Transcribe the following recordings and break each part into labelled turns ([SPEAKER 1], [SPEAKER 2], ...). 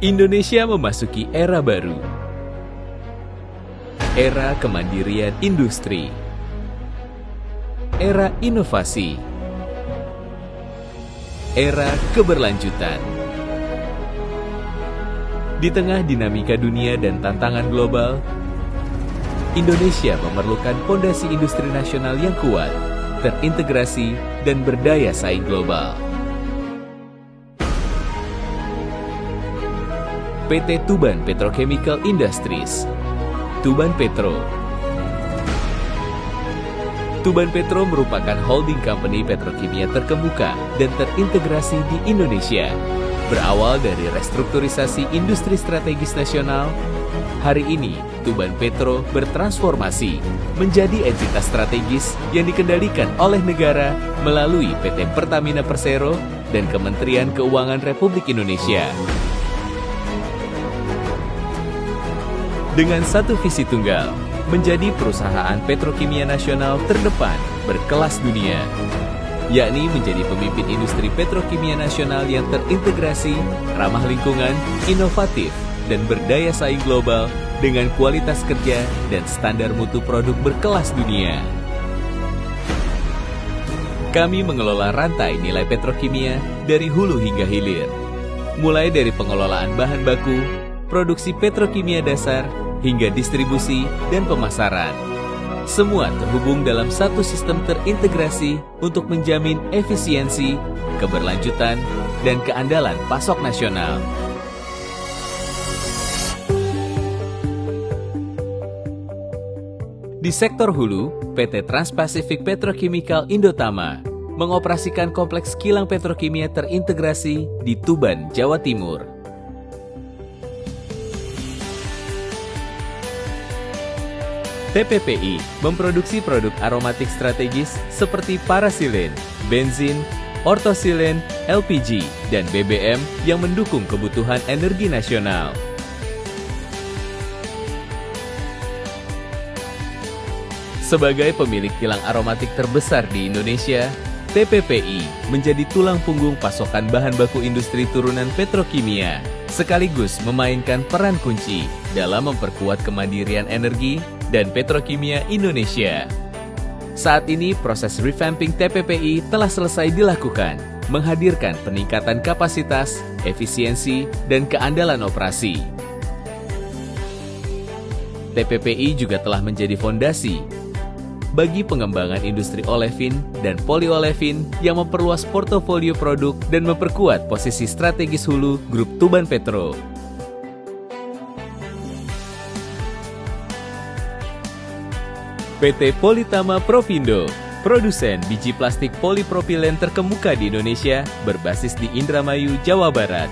[SPEAKER 1] Indonesia memasuki era baru. Era kemandirian industri. Era inovasi. Era keberlanjutan. Di tengah dinamika dunia dan tantangan global, Indonesia memerlukan fondasi industri nasional yang kuat, terintegrasi, dan berdaya saing global. PT Tuban Petrochemical Industries, Tuban Petro. Tuban Petro merupakan holding company petrokimia terkemuka dan terintegrasi di Indonesia. Berawal dari restrukturisasi industri strategis nasional, hari ini Tuban Petro bertransformasi menjadi entitas strategis yang dikendalikan oleh negara melalui PT Pertamina Persero dan Kementerian Keuangan Republik Indonesia. Dengan satu visi tunggal, menjadi perusahaan petrokimia nasional terdepan berkelas dunia, yakni menjadi pemimpin industri petrokimia nasional yang terintegrasi, ramah lingkungan, inovatif, dan berdaya saing global dengan kualitas kerja dan standar mutu produk berkelas dunia. Kami mengelola rantai nilai petrokimia dari hulu hingga hilir, mulai dari pengelolaan bahan baku, produksi petrokimia dasar, hingga distribusi dan pemasaran. Semua terhubung dalam satu sistem terintegrasi untuk menjamin efisiensi, keberlanjutan, dan keandalan pasok nasional. Di sektor hulu, PT Trans-Pacific Petrochemical Indotama mengoperasikan kompleks kilang petrokimia terintegrasi di Tuban, Jawa Timur. TPPI memproduksi produk aromatik strategis seperti parasilin, bensin, ortosilin, LPG, dan BBM yang mendukung kebutuhan energi nasional. Sebagai pemilik kilang aromatik terbesar di Indonesia, TPPI menjadi tulang punggung pasokan bahan baku industri turunan petrokimia, sekaligus memainkan peran kunci dalam memperkuat kemandirian energi dan petrokimia Indonesia. Saat ini proses revamping TPPI telah selesai dilakukan, menghadirkan peningkatan kapasitas, efisiensi, dan keandalan operasi. TPPI juga telah menjadi fondasi bagi pengembangan industri olefin dan poliolefin yang memperluas portofolio produk dan memperkuat posisi strategis hulu grup Tuban Petro. PT Politama Propindo, produsen biji plastik polipropilen terkemuka di Indonesia berbasis di Indramayu, Jawa Barat.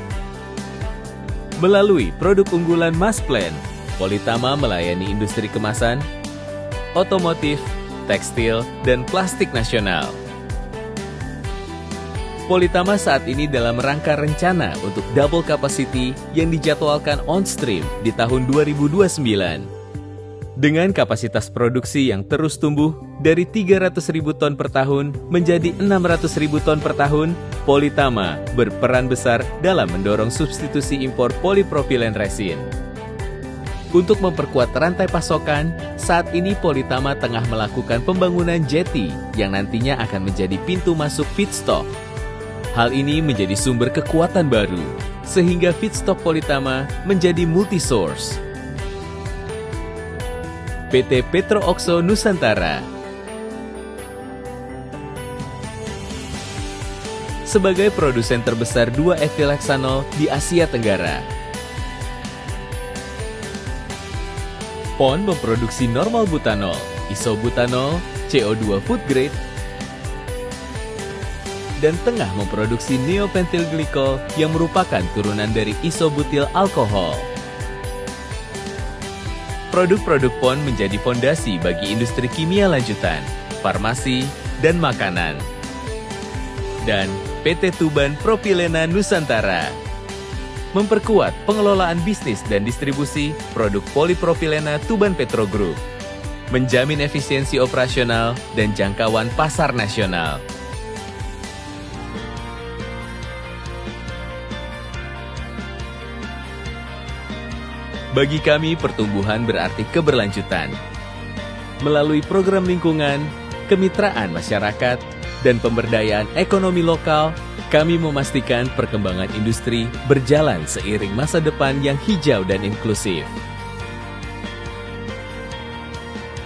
[SPEAKER 1] Melalui produk unggulan Masplan, Politama melayani industri kemasan, otomotif, tekstil, dan plastik nasional. Politama saat ini dalam rangka rencana untuk double capacity yang dijadwalkan on stream di tahun 2029. Dengan kapasitas produksi yang terus tumbuh dari 300.000 ton per tahun menjadi 600.000 ton per tahun, Politama berperan besar dalam mendorong substitusi impor polipropilen resin. Untuk memperkuat rantai pasokan, saat ini Politama tengah melakukan pembangunan jetty yang nantinya akan menjadi pintu masuk feedstock. Hal ini menjadi sumber kekuatan baru, sehingga feedstock Politama menjadi multi-source. PT Petro Oxo Nusantara. Sebagai produsen terbesar 2-ethylhexanol di Asia Tenggara, PON memproduksi normal butanol, isobutanol, CO2 food grade, dan tengah memproduksi neopentyl glycol yang merupakan turunan dari isobutil alkohol. Produk-produk PON menjadi fondasi bagi industri kimia lanjutan, farmasi, dan makanan. Dan PT Tuban Propilena Nusantara memperkuat pengelolaan bisnis dan distribusi produk polipropilena Tuban Petro Group, menjamin efisiensi operasional dan jangkauan pasar nasional. Bagi kami, pertumbuhan berarti keberlanjutan. Melalui program lingkungan, kemitraan masyarakat, dan pemberdayaan ekonomi lokal, kami memastikan perkembangan industri berjalan seiring masa depan yang hijau dan inklusif.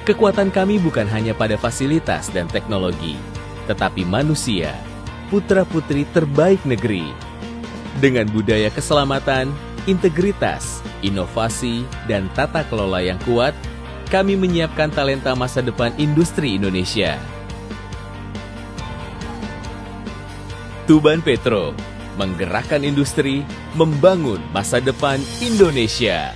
[SPEAKER 1] Kekuatan kami bukan hanya pada fasilitas dan teknologi, tetapi manusia, putra-putri terbaik negeri. Dengan budaya keselamatan, integritas, inovasi, dan tata kelola yang kuat, kami menyiapkan talenta masa depan industri Indonesia. Tuban Petro, menggerakkan industri, membangun masa depan Indonesia.